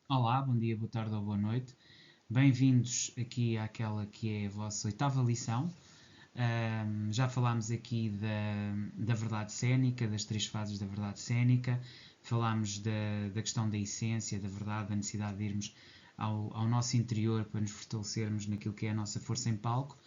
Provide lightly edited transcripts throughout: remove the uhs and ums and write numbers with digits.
Olá, bom dia, boa tarde ou boa noite. Bem-vindos aqui àquela que é a vossa oitava lição. Já falámos aqui da verdade cénica, das três fases da verdade cénica, falámos da questão da essência, da verdade, da necessidade de irmos ao nosso interior para nos fortalecermos naquilo que é a nossa força em palco.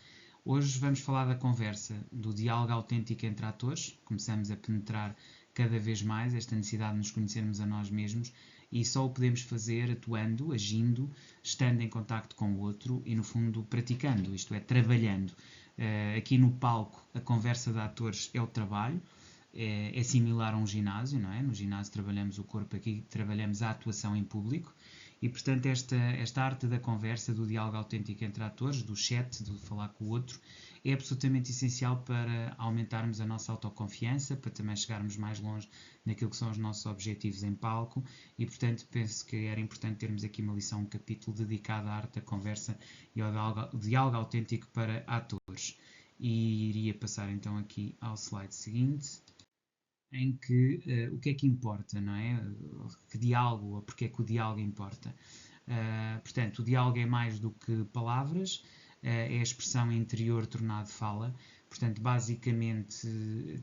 Hoje vamos falar da conversa, do diálogo autêntico entre atores. Começamos a penetrar cada vez mais esta necessidade de nos conhecermos a nós mesmos e só o podemos fazer atuando, agindo, estando em contacto com o outro e, no fundo, praticando, isto é, trabalhando. Aqui no palco, a conversa de atores é o trabalho, é similar a um ginásio, não é? No ginásio trabalhamos o corpo, aqui trabalhamos a atuação em público. E, portanto, esta arte da conversa, do diálogo autêntico entre atores, do chat, de falar com o outro, é absolutamente essencial para aumentarmos a nossa autoconfiança, para também chegarmos mais longe naquilo que são os nossos objetivos em palco e, portanto, penso que era importante termos aqui uma lição, um capítulo dedicado à arte da conversa e ao diálogo autêntico para atores. E iria passar então aqui ao slide seguinte, em que o que é que importa, não é? Que diálogo, ou porque é que o diálogo importa? Portanto, o diálogo é mais do que palavras, é a expressão interior tornado fala. Portanto, basicamente,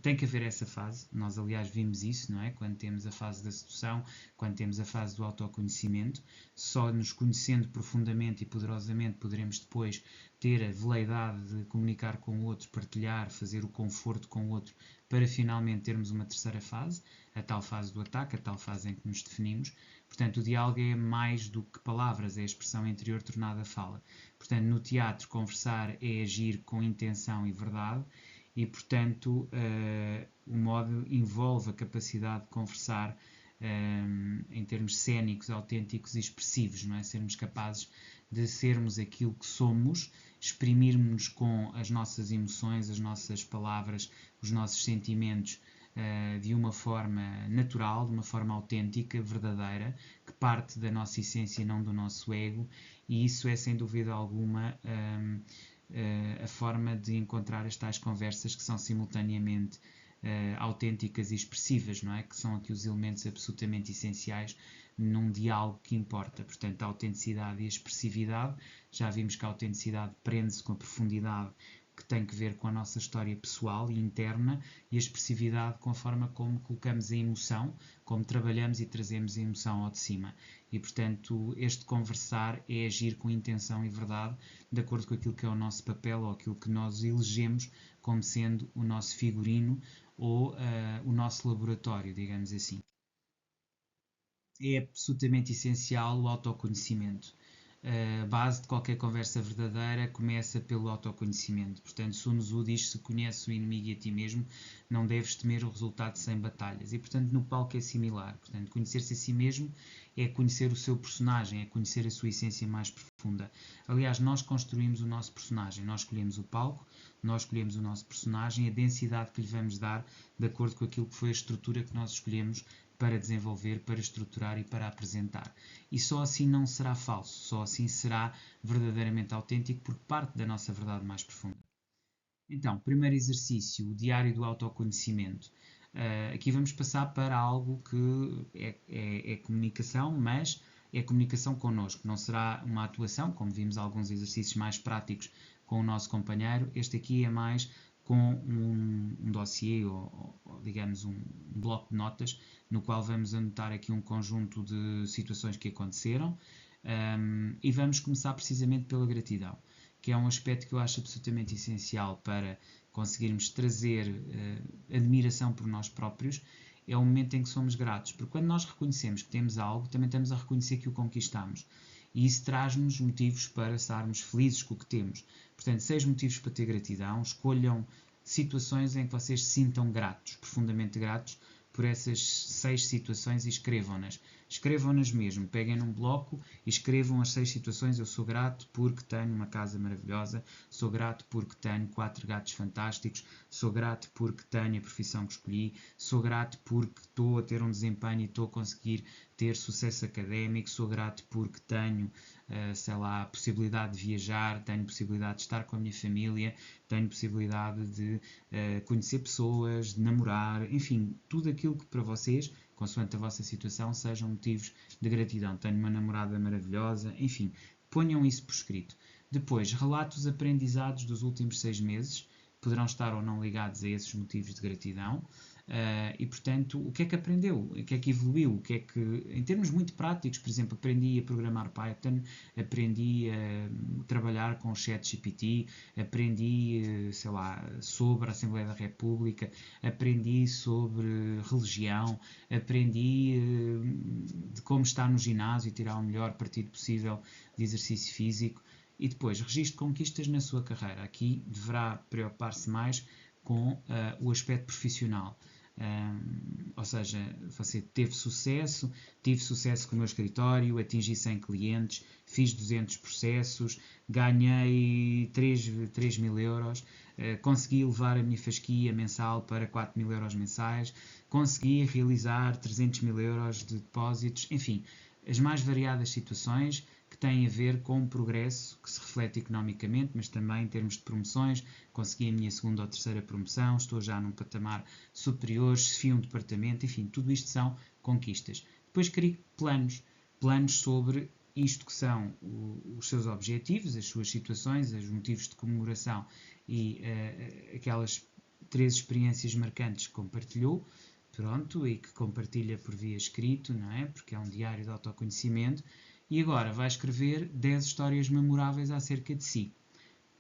tem que haver essa fase. Nós, aliás, vimos isso, não é? Quando temos a fase da sedução, quando temos a fase do autoconhecimento. Só nos conhecendo profundamente e poderosamente poderemos depois ter a veleidade de comunicar com o outro, partilhar, fazer o conforto com o outro, para finalmente termos uma terceira fase, a tal fase do ataque, a tal fase em que nos definimos. Portanto, o diálogo é mais do que palavras, é a expressão interior tornada fala. Portanto, no teatro, conversar é agir com intenção e verdade e, portanto, o modo envolve a capacidade de conversar em termos cênicos, autênticos e expressivos, não é? Sermos capazes de sermos aquilo que somos, exprimirmos com as nossas emoções, as nossas palavras, os nossos sentimentos de uma forma natural, de uma forma autêntica, verdadeira, que parte da nossa essência e não do nosso ego, e isso é sem dúvida alguma a forma de encontrar as tais conversas que são simultaneamente autênticas e expressivas, não é? Que são aqui os elementos absolutamente essenciais num diálogo que importa. Portanto, a autenticidade e a expressividade, já vimos que a autenticidade prende-se com a profundidade que tem que ver com a nossa história pessoal e interna, e a expressividade com a forma como colocamos a emoção, como trabalhamos e trazemos a emoção ao de cima. E, portanto, este conversar é agir com intenção e verdade, de acordo com aquilo que é o nosso papel ou aquilo que nós elegemos como sendo o nosso figurino ou o nosso laboratório, digamos assim. É absolutamente essencial o autoconhecimento. A base de qualquer conversa verdadeira começa pelo autoconhecimento. Portanto, Sun Tzu diz: se conheces o inimigo e a ti mesmo, não deves temer o resultado sem batalhas. E, portanto, no palco é similar. Portanto, conhecer-se a si mesmo é conhecer o seu personagem, é conhecer a sua essência mais profunda. Aliás, nós construímos o nosso personagem, nós escolhemos o palco, nós escolhemos o nosso personagem, a densidade que lhe vamos dar de acordo com aquilo que foi a estrutura que nós escolhemos para desenvolver, para estruturar e para apresentar. E só assim não será falso, só assim será verdadeiramente autêntico, porque parte da nossa verdade mais profunda. Então, primeiro exercício, o diário do autoconhecimento. Aqui vamos passar para algo que é comunicação, mas é comunicação connosco. Não será uma atuação, como vimos alguns exercícios mais práticos com o nosso companheiro. Este aqui é mais com um dossiê ou, digamos, um bloco de notas no qual vamos anotar aqui um conjunto de situações que aconteceram e vamos começar precisamente pela gratidão, que é um aspecto que eu acho absolutamente essencial para conseguirmos trazer admiração por nós próprios. É o momento em que somos gratos, porque quando nós reconhecemos que temos algo, também estamos a reconhecer que o conquistamos. E isso traz-nos motivos para estarmos felizes com o que temos. Portanto, 6 motivos para ter gratidão. Escolham situações em que vocês se sintam gratos, profundamente gratos, por essas 6 situações e escrevam-nas. Escrevam-nas mesmo, peguem num bloco e escrevam as 6 situações. Eu sou grato porque tenho uma casa maravilhosa, sou grato porque tenho 4 gatos fantásticos, sou grato porque tenho a profissão que escolhi, sou grato porque estou a ter um desempenho e estou a conseguir ter sucesso académico, sou grato porque tenho sei lá, possibilidade de viajar, tenho possibilidade de estar com a minha família, tenho possibilidade de conhecer pessoas, de namorar, enfim, tudo aquilo que para vocês, consoante a vossa situação, sejam motivos de gratidão. Tenho uma namorada maravilhosa, enfim, ponham isso por escrito. Depois, relate os aprendizados dos últimos 6 meses, poderão estar ou não ligados a esses motivos de gratidão. E, portanto, o que é que aprendeu? O que é que evoluiu? O que é que, em termos muito práticos, por exemplo, aprendi a programar Python, aprendi a trabalhar com o ChatGPT, aprendi, sei lá, sobre a Assembleia da República, aprendi sobre religião, aprendi de como estar no ginásio e tirar o melhor partido possível de exercício físico. E depois, registre conquistas na sua carreira. Aqui deverá preocupar-se mais com o aspecto profissional. Ou seja, você teve sucesso, tive sucesso com o meu escritório, atingi 100 clientes, fiz 200 processos, ganhei 3 mil euros, consegui levar a minha fasquia mensal para 4 mil euros mensais, consegui realizar 300 mil euros de depósitos, enfim, as mais variadas situações que têm a ver com o progresso que se reflete economicamente, mas também em termos de promoções. Consegui a minha segunda ou terceira promoção, estou já num patamar superior, chefiei um departamento, enfim, tudo isto são conquistas. Depois crie planos sobre isto que são os seus objetivos, as suas situações, os motivos de comemoração e aquelas 3 experiências marcantes que compartilhou, pronto, e que compartilha por via escrito, não é? Porque é um diário de autoconhecimento. E agora vai escrever 10 histórias memoráveis acerca de si.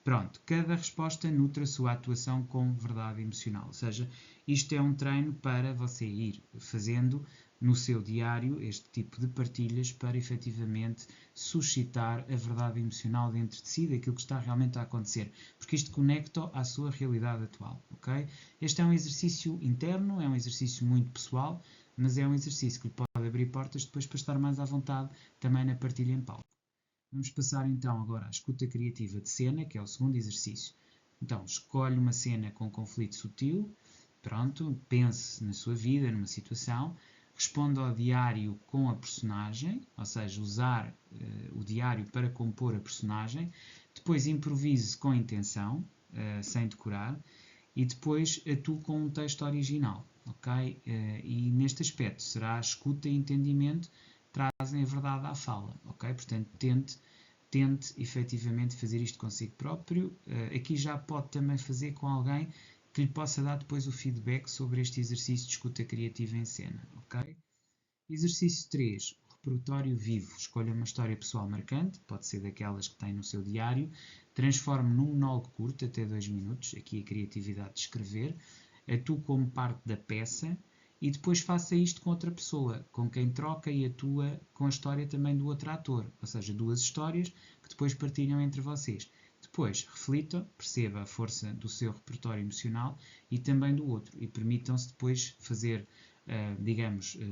Pronto, cada resposta nutre a sua atuação com verdade emocional. Ou seja, isto é um treino para você ir fazendo no seu diário este tipo de partilhas para efetivamente suscitar a verdade emocional dentro de si, daquilo que está realmente a acontecer. Porque isto conecta à sua realidade atual. Okay? Este é um exercício interno, é um exercício muito pessoal, mas é um exercício que lhe pode abrir portas depois para estar mais à vontade também na partilha em palco. Vamos passar então agora à escuta criativa de cena, que é o segundo exercício. Então, escolhe uma cena com conflito sutil, pronto, pense na sua vida, numa situação, responda ao diário com a personagem, ou seja, usar o diário para compor a personagem, depois improvise com intenção, sem decorar, e depois atue com um texto original. Okay? E neste aspecto será escuta e entendimento trazem a verdade à fala, ok? Portanto, tente efetivamente fazer isto consigo próprio. Aqui já pode também fazer com alguém que lhe possa dar depois o feedback sobre este exercício de escuta criativa em cena, ok? Exercício 3, repertório vivo. Escolha uma história pessoal marcante, pode ser daquelas que tem no seu diário, transforme num monólogo curto, até 2 minutos, aqui a criatividade de escrever, atue como parte da peça, e depois faça isto com outra pessoa, com quem troca e atua com a história também do outro ator, ou seja, 2 histórias que depois partilham entre vocês. Depois, reflita, perceba a força do seu repertório emocional e também do outro, e permitam-se depois fazer,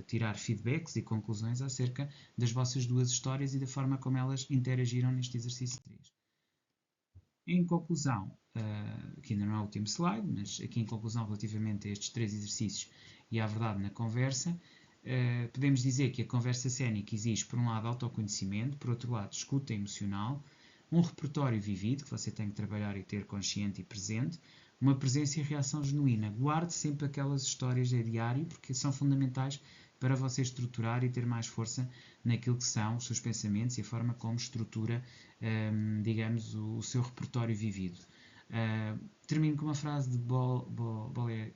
tirar feedbacks e conclusões acerca das vossas 2 histórias e da forma como elas interagiram neste exercício 3. Em conclusão, que ainda não é o último slide, mas aqui em conclusão relativamente a estes 3 exercícios e à verdade na conversa, podemos dizer que a conversa cénica exige, por um lado, autoconhecimento, por outro lado, escuta emocional, um repertório vivido, que você tem que trabalhar e ter consciente e presente, uma presença e reação genuína. Guarde sempre aquelas histórias de diário, porque são fundamentais para você estruturar e ter mais força naquilo que são os seus pensamentos e a forma como estrutura, o seu repertório vivido. Termino com uma frase de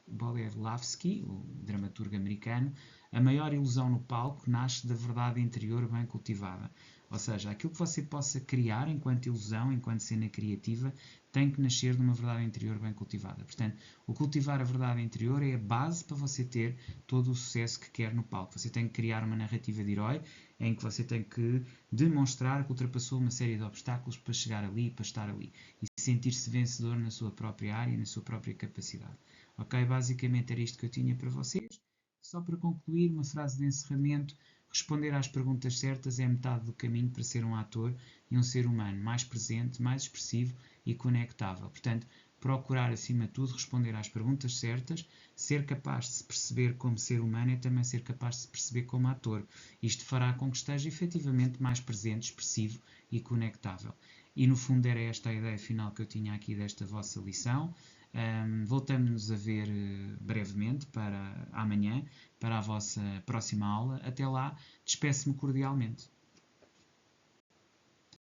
Boleslavsky, o dramaturgo americano: a maior ilusão no palco nasce da verdade interior bem cultivada. Ou seja, aquilo que você possa criar enquanto ilusão, enquanto cena criativa, tem que nascer de uma verdade interior bem cultivada. Portanto, o cultivar a verdade interior é a base para você ter todo o sucesso que quer no palco. Você tem que criar uma narrativa de herói em que você tem que demonstrar que ultrapassou uma série de obstáculos para chegar ali, para estar ali. E sentir-se vencedor na sua própria área e na sua própria capacidade. Ok? Basicamente era isto que eu tinha para vocês. Só para concluir, uma frase de encerramento: responder às perguntas certas é metade do caminho para ser um ator e um ser humano mais presente, mais expressivo e conectável. Portanto, procurar, acima de tudo, responder às perguntas certas, ser capaz de se perceber como ser humano e também ser capaz de se perceber como ator. Isto fará com que esteja efetivamente mais presente, expressivo e conectável. E no fundo era esta a ideia final que eu tinha aqui desta vossa lição. Voltamos-nos a ver brevemente para amanhã, para a vossa próxima aula. Até lá, despeço-me cordialmente.